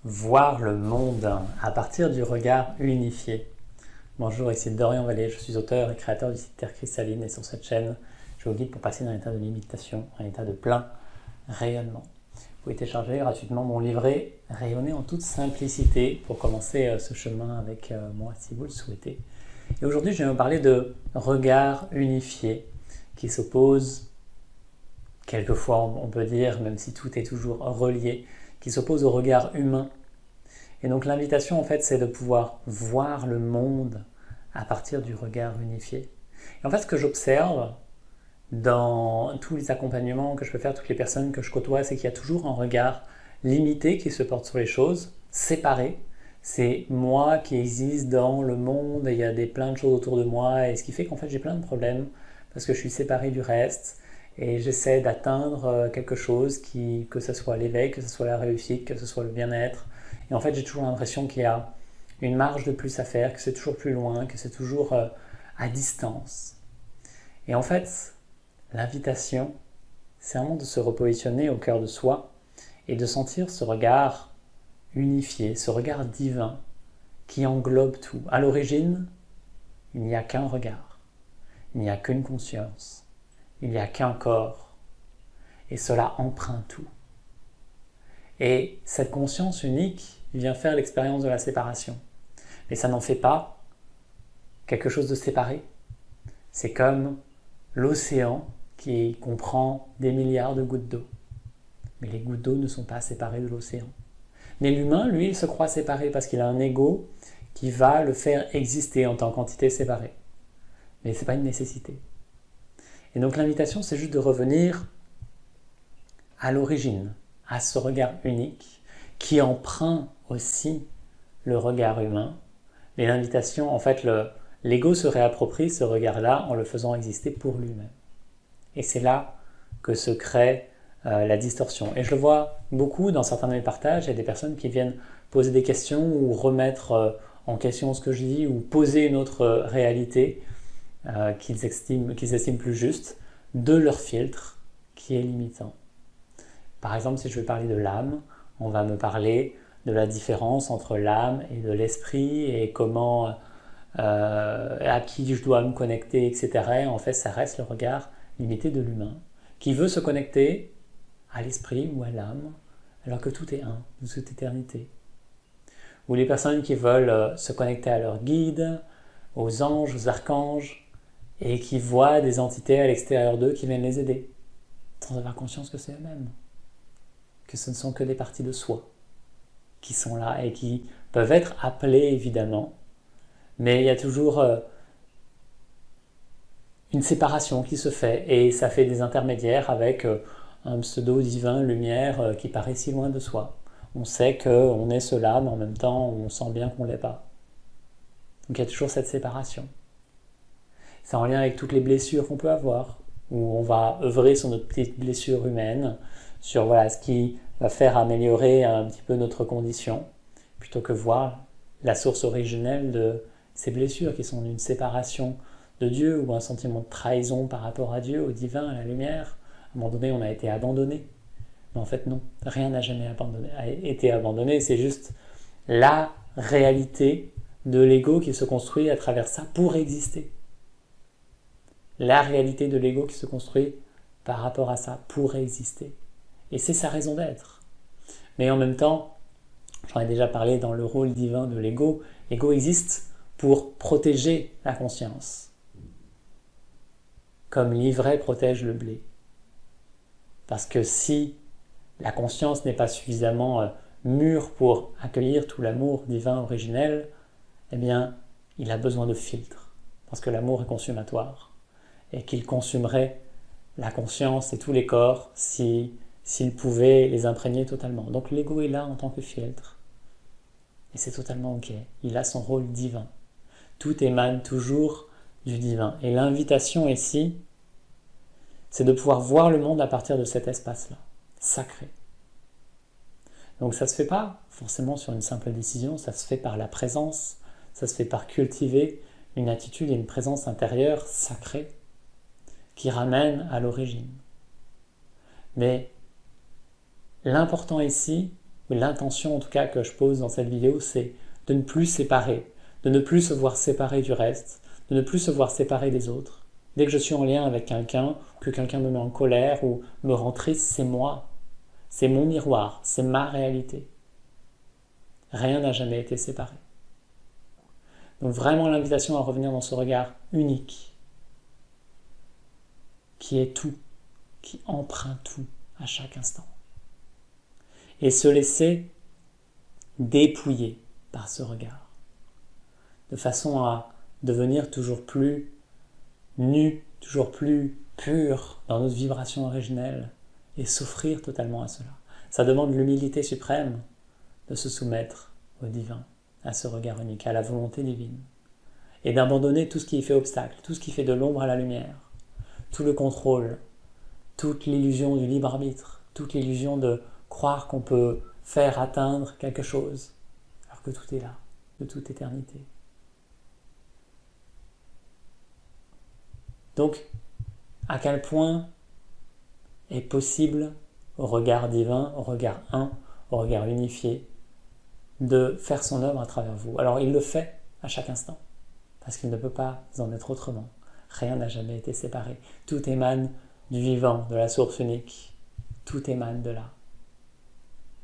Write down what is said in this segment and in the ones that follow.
Voir le monde à partir du regard unifié. Bonjour, ici Dorian Vallée, je suis auteur et créateur du site Terre Cristalline et sur cette chaîne, je vous guide pour passer d'un état de limitation à un état de plein rayonnement. Vous pouvez télécharger gratuitement mon livret Rayonner en toute simplicité pour commencer ce chemin avec moi si vous le souhaitez. Et aujourd'hui, je vais vous parler de regard unifié qui s'oppose, quelquefois on peut dire, même si tout est toujours relié, qui s'oppose au regard humain. Et donc l'invitation en fait c'est de pouvoir voir le monde à partir du regard unifié. Et en fait ce que j'observe dans tous les accompagnements que je peux faire, toutes les personnes que je côtoie, c'est qu'il y a toujours un regard limité qui se porte sur les choses, séparé. C'est moi qui existe dans le monde, et il y a plein de choses autour de moi, et ce qui fait qu'en fait j'ai plein de problèmes, parce que je suis séparé du reste, et j'essaie d'atteindre quelque chose, que ce soit l'éveil, que ce soit la réussite, que ce soit le bien-être. Et en fait, j'ai toujours l'impression qu'il y a une marge de plus à faire, que c'est toujours plus loin, que c'est toujours à distance. Et en fait, l'invitation, c'est vraiment de se repositionner au cœur de soi et de sentir ce regard unifié, ce regard divin qui englobe tout. À l'origine, il n'y a qu'un regard, il n'y a qu'une conscience. Il n'y a qu'un corps, et cela empreinte tout. Et cette conscience unique vient faire l'expérience de la séparation. Mais ça n'en fait pas quelque chose de séparé. C'est comme l'océan qui comprend des milliards de gouttes d'eau. Mais les gouttes d'eau ne sont pas séparées de l'océan. Mais l'humain, lui, il se croit séparé parce qu'il a un ego qui va le faire exister en tant qu'entité séparée. Mais ce n'est pas une nécessité. Et donc l'invitation, c'est juste de revenir à l'origine, à ce regard unique qui emprunte aussi le regard humain. Mais l'invitation, en fait, l'ego se réapproprie ce regard-là en le faisant exister pour lui-même. Et c'est là que se crée la distorsion. Et je le vois beaucoup dans certains de mes partages, il y a des personnes qui viennent poser des questions ou remettre en question ce que je dis ou poser une autre réalité qu'ils estiment plus juste, de leur filtre qui est limitant. Par exemple, si je veux parler de l'âme, on va me parler de la différence entre l'âme et de l'esprit et comment, à qui je dois me connecter, etc. Et en fait, ça reste le regard limité de l'humain qui veut se connecter à l'esprit ou à l'âme alors que tout est un, de toute éternité. Ou les personnes qui veulent se connecter à leur guide, aux anges, aux archanges, et qui voient des entités à l'extérieur d'eux qui viennent les aider, sans avoir conscience que c'est eux-mêmes, que ce ne sont que des parties de soi qui sont là et qui peuvent être appelées évidemment, mais il y a toujours une séparation qui se fait et ça fait des intermédiaires avec un pseudo divin lumière qui paraît si loin de soi. On sait qu'on est cela, mais en même temps on sent bien qu'on ne l'est pas. Donc il y a toujours cette séparation. C'est en lien avec toutes les blessures qu'on peut avoir, où on va œuvrer sur notre petite blessure humaine, sur ce qui va faire améliorer un petit peu notre condition, plutôt que voir la source originelle de ces blessures qui sont une séparation de Dieu ou un sentiment de trahison par rapport à Dieu, au divin, à la lumière. À un moment donné, on a été abandonné. Mais en fait, non, rien n'a jamais été abandonné, c'est juste la réalité de l'ego qui se construit à travers ça pour exister. La réalité de l'ego qui se construit par rapport à ça pour exister. Et c'est sa raison d'être. Mais en même temps, j'en ai déjà parlé dans le rôle divin de l'ego, l'ego existe pour protéger la conscience. Comme l'ivraie protège le blé. Parce que si la conscience n'est pas suffisamment mûre pour accueillir tout l'amour divin originel, eh bien, il a besoin de filtres. Parce que l'amour est consumatoire. Et qu'il consumerait la conscience et tous les corps s'il pouvait les imprégner totalement. Donc l'ego est là en tant que filtre. Et c'est totalement ok. Il a son rôle divin. Tout émane toujours du divin. Et l'invitation ici, c'est de pouvoir voir le monde à partir de cet espace-là, sacré. Donc ça ne se fait pas forcément sur une simple décision, ça se fait par la présence, ça se fait par cultiver une attitude et une présence intérieure sacrée, qui ramène à l'origine. Mais l'important ici, oui, l'intention en tout cas que je pose dans cette vidéo, c'est de ne plus séparer, de ne plus se voir séparé du reste, de ne plus se voir séparé des autres. Dès que je suis en lien avec quelqu'un, que quelqu'un me met en colère ou me rend triste, c'est moi. C'est mon miroir, c'est ma réalité. Rien n'a jamais été séparé. Donc vraiment l'invitation à revenir dans ce regard unique, qui est tout, qui emprunte tout à chaque instant. Et se laisser dépouiller par ce regard, de façon à devenir toujours plus nu, toujours plus pur dans notre vibration originelle et s'offrir totalement à cela. Ça demande l'humilité suprême de se soumettre au divin, à ce regard unique, à la volonté divine, et d'abandonner tout ce qui fait obstacle, tout ce qui fait de l'ombre à la lumière, tout le contrôle, toute l'illusion du libre arbitre, toute l'illusion de croire qu'on peut faire atteindre quelque chose, alors que tout est là, de toute éternité. Donc, à quel point est possible, au regard divin, au regard un, au regard unifié, de faire son œuvre à travers vous. Alors il le fait à chaque instant, parce qu'il ne peut pas en être autrement. Rien n'a jamais été séparé. Tout émane du vivant, de la source unique. Tout émane de là.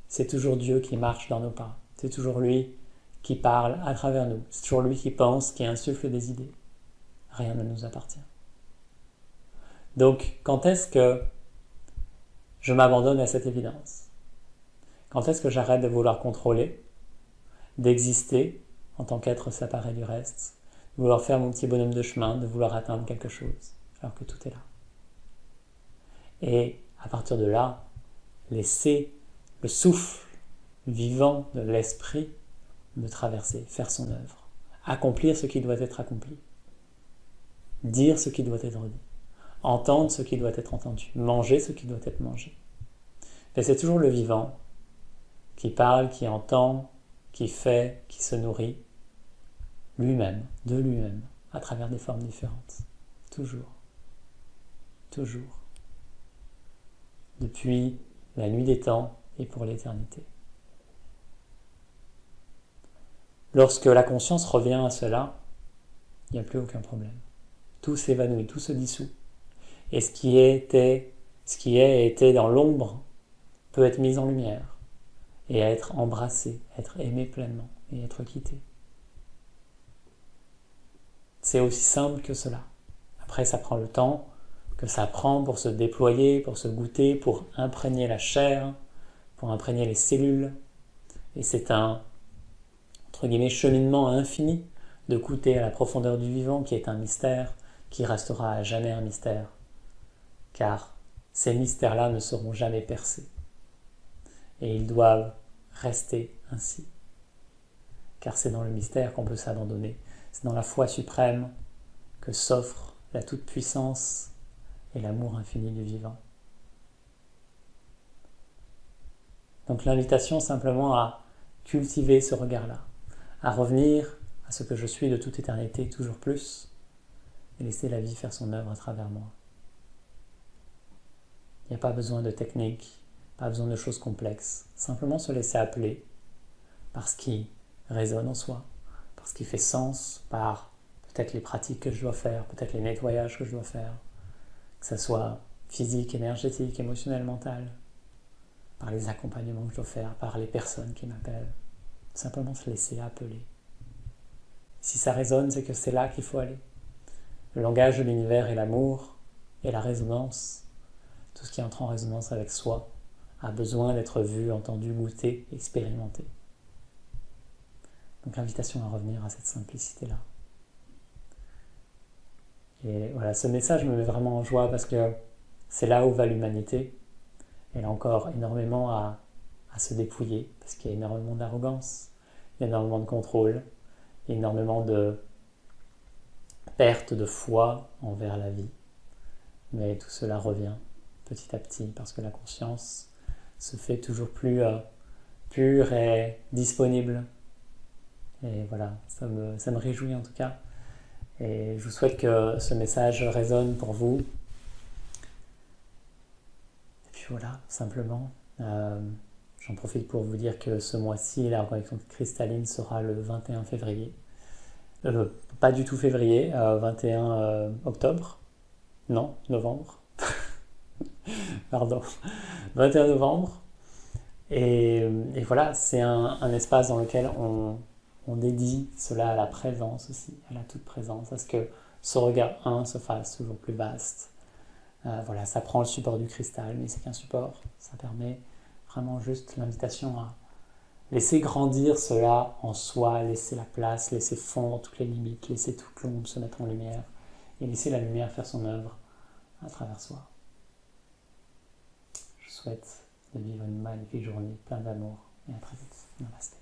C'est toujours Dieu qui marche dans nos pas. C'est toujours lui qui parle à travers nous. C'est toujours lui qui pense, qui insuffle des idées. Rien ne nous appartient. Donc, quand est-ce que je m'abandonne à cette évidence? Quand est-ce que j'arrête de vouloir contrôler, d'exister en tant qu'être séparé du reste, de vouloir faire mon petit bonhomme de chemin, de vouloir atteindre quelque chose, alors que tout est là? Et à partir de là, laisser le souffle vivant de l'esprit me traverser, faire son œuvre, accomplir ce qui doit être accompli, dire ce qui doit être dit, entendre ce qui doit être entendu, manger ce qui doit être mangé. Et c'est toujours le vivant qui parle, qui entend, qui fait, qui se nourrit lui-même, de lui-même, à travers des formes différentes. Toujours. Toujours. Depuis la nuit des temps et pour l'éternité. Lorsque la conscience revient à cela, il n'y a plus aucun problème. Tout s'évanouit, tout se dissout. Et ce qui est été dans l'ombre peut être mis en lumière et être embrassé, être aimé pleinement et être quitté. C'est aussi simple que cela. Après, ça prend le temps que ça prend pour se déployer, pour se goûter, pour imprégner la chair, pour imprégner les cellules. Et c'est un, entre guillemets, cheminement infini de goûter à la profondeur du vivant qui est un mystère, qui restera à jamais un mystère. Car ces mystères-là ne seront jamais percés. Et ils doivent rester ainsi. Car c'est dans le mystère qu'on peut s'abandonner. C'est dans la foi suprême que s'offre la toute-puissance et l'amour infini du vivant. Donc l'invitation simplement à cultiver ce regard-là, à revenir à ce que je suis de toute éternité, toujours plus, et laisser la vie faire son œuvre à travers moi. Il n'y a pas besoin de technique, pas besoin de choses complexes, simplement se laisser appeler par ce qui résonne en soi, par ce qui fait sens, par peut-être les pratiques que je dois faire, peut-être les nettoyages que je dois faire, que ce soit physique, énergétique, émotionnel, mental, par les accompagnements que je dois faire, par les personnes qui m'appellent. Simplement se laisser appeler. Si ça résonne, c'est que c'est là qu'il faut aller. Le langage de l'univers est l'amour et la résonance. Tout ce qui entre en résonance avec soi a besoin d'être vu, entendu, goûté, expérimenté. Donc l'invitation à revenir à cette simplicité-là. Et voilà, ce message me met vraiment en joie parce que c'est là où va l'humanité. Elle a encore énormément à se dépouiller parce qu'il y a énormément d'arrogance, il y a énormément de contrôle, il y a énormément de perte de foi envers la vie. Mais tout cela revient petit à petit parce que la conscience se fait toujours plus pure et disponible. Et voilà, ça me réjouit en tout cas. Et je vous souhaite que ce message résonne pour vous. Et puis voilà, simplement, J'en profite pour vous dire que ce mois-ci, la reconnexion cristalline sera le 21 février. Pas du tout février, 21 octobre. Non, novembre. Pardon. 21 novembre. Et voilà, c'est un espace dans lequel on dédie cela à la présence aussi, à la toute présence, à ce que ce regard 1 se fasse toujours plus vaste. Voilà, ça prend le support du cristal, mais c'est qu'un support. Ça permet vraiment juste l'invitation à laisser grandir cela en soi, laisser la place, laisser fondre toutes les limites, laisser toute l'ombre se mettre en lumière et laisser la lumière faire son œuvre à travers soi. Je souhaite de vivre une magnifique journée, plein d'amour et à très vite. Namasté.